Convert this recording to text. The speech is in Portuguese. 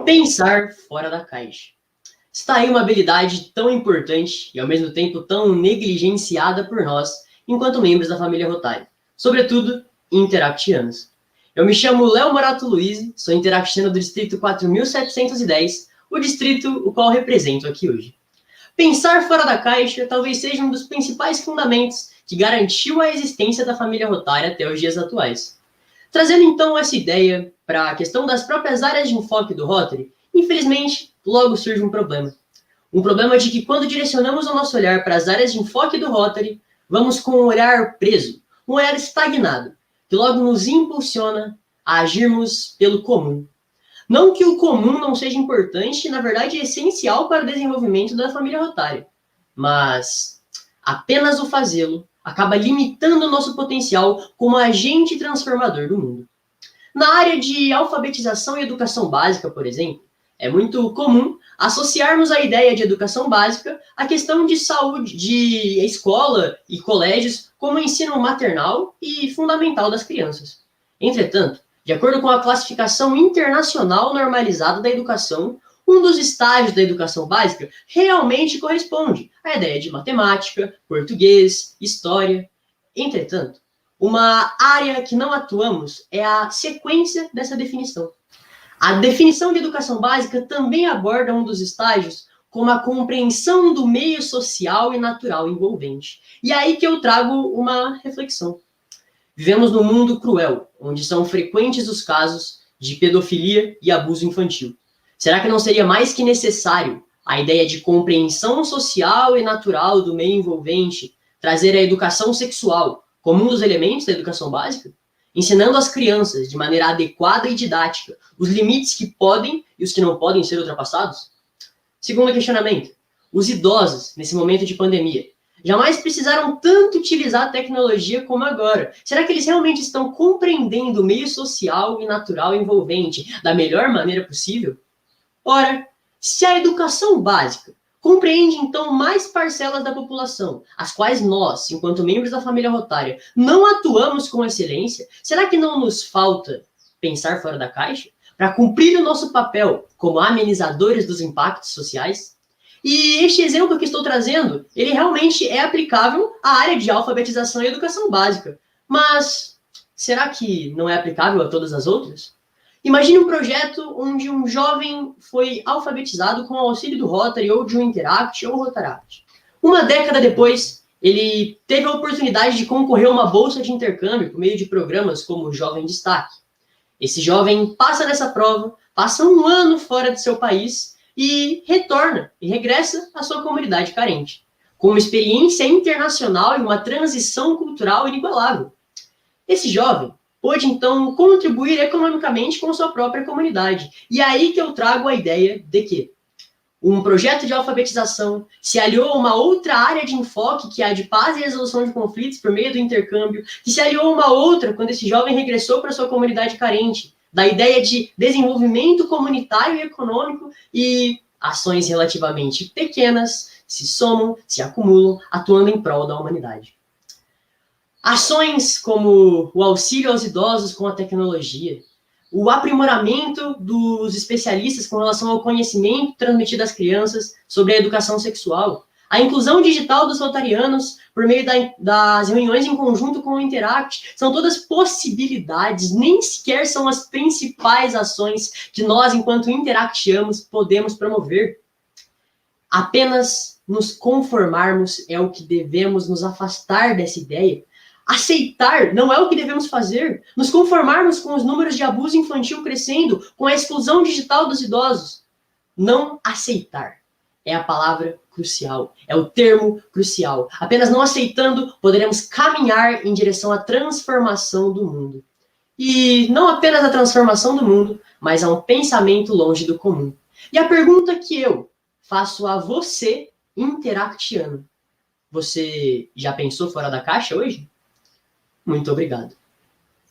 Pensar fora da caixa. Está aí uma habilidade tão importante e ao mesmo tempo tão negligenciada por nós, enquanto membros da família Rotary, sobretudo interactianos. Eu me chamo Léo Morato Luiz, sou interactiano do Distrito 4710, o distrito o qual represento aqui hoje. Pensar fora da caixa talvez seja um dos principais fundamentos que garantiu a existência da família Rotary até os dias atuais. Trazendo então essa ideia para a questão das próprias áreas de enfoque do Rotary, infelizmente, logo surge um problema. Um problema de que quando direcionamos o nosso olhar para as áreas de enfoque do Rotary, vamos com um olhar preso, um olhar estagnado, que logo nos impulsiona a agirmos pelo comum. Não que o comum não seja importante, na verdade é essencial para o desenvolvimento da família Rotary, mas apenas o fazê-lo acaba limitando o nosso potencial como agente transformador do mundo. Na área de alfabetização e educação básica, por exemplo, é muito comum associarmos a ideia de educação básica à questão de saúde, de escola e colégios como ensino maternal e fundamental das crianças. Entretanto, de acordo com a classificação internacional normalizada da educação, um dos estágios da educação básica realmente corresponde à ideia de matemática, português, história. Entretanto, uma área que não atuamos é a sequência dessa definição. A definição de educação básica também aborda um dos estágios como a compreensão do meio social e natural envolvente. E é aí que eu trago uma reflexão. Vivemos num mundo cruel, onde são frequentes os casos de pedofilia e abuso infantil. Será que não seria mais que necessário a ideia de compreensão social e natural do meio envolvente, trazer a educação sexual como um dos elementos da educação básica? Ensinando às crianças, de maneira adequada e didática, os limites que podem e os que não podem ser ultrapassados? Segundo questionamento, os idosos, nesse momento de pandemia, jamais precisaram tanto utilizar a tecnologia como agora. Será que eles realmente estão compreendendo o meio social e natural envolvente da melhor maneira possível? Ora, se a educação básica compreende, então, mais parcelas da população, as quais nós, enquanto membros da família Rotária, não atuamos com excelência, será que não nos falta pensar fora da caixa para cumprir o nosso papel como amenizadores dos impactos sociais? E este exemplo que estou trazendo, ele realmente é aplicável à área de alfabetização e educação básica. Mas será que não é aplicável a todas as outras? Imagine um projeto onde um jovem foi alfabetizado com o auxílio do Rotary ou de um Interact ou Rotaract. Uma década depois, ele teve a oportunidade de concorrer a uma bolsa de intercâmbio por meio de programas como o Jovem Destaque. Esse jovem passa nessa prova, passa um ano fora de seu país e retorna e regressa à sua comunidade carente, com uma experiência internacional e uma transição cultural inigualável. Esse jovem pôde, então, contribuir economicamente com sua própria comunidade. E é aí que eu trago a ideia de que um projeto de alfabetização se aliou a uma outra área de enfoque, que é a de paz e resolução de conflitos por meio do intercâmbio, que se aliou a uma outra quando esse jovem regressou para sua comunidade carente, da ideia de desenvolvimento comunitário e econômico, e ações relativamente pequenas se somam, se acumulam, atuando em prol da humanidade. Ações como o auxílio aos idosos com a tecnologia, o aprimoramento dos especialistas com relação ao conhecimento transmitido às crianças sobre a educação sexual, a inclusão digital dos rotarianos por meio das reuniões em conjunto com o Interact, são todas possibilidades, nem sequer são as principais ações que nós, enquanto interactianos, podemos promover. Apenas nos conformarmos é o que devemos nos afastar dessa ideia. Aceitar não é o que devemos fazer. Nos conformarmos com os números de abuso infantil crescendo, com a exclusão digital dos idosos. Não aceitar é a palavra crucial, é o termo crucial. Apenas não aceitando, poderemos caminhar em direção à transformação do mundo. E não apenas a transformação do mundo, mas a um pensamento longe do comum. E a pergunta que eu faço a você, interactiano: você já pensou fora da caixa hoje? Muito obrigado.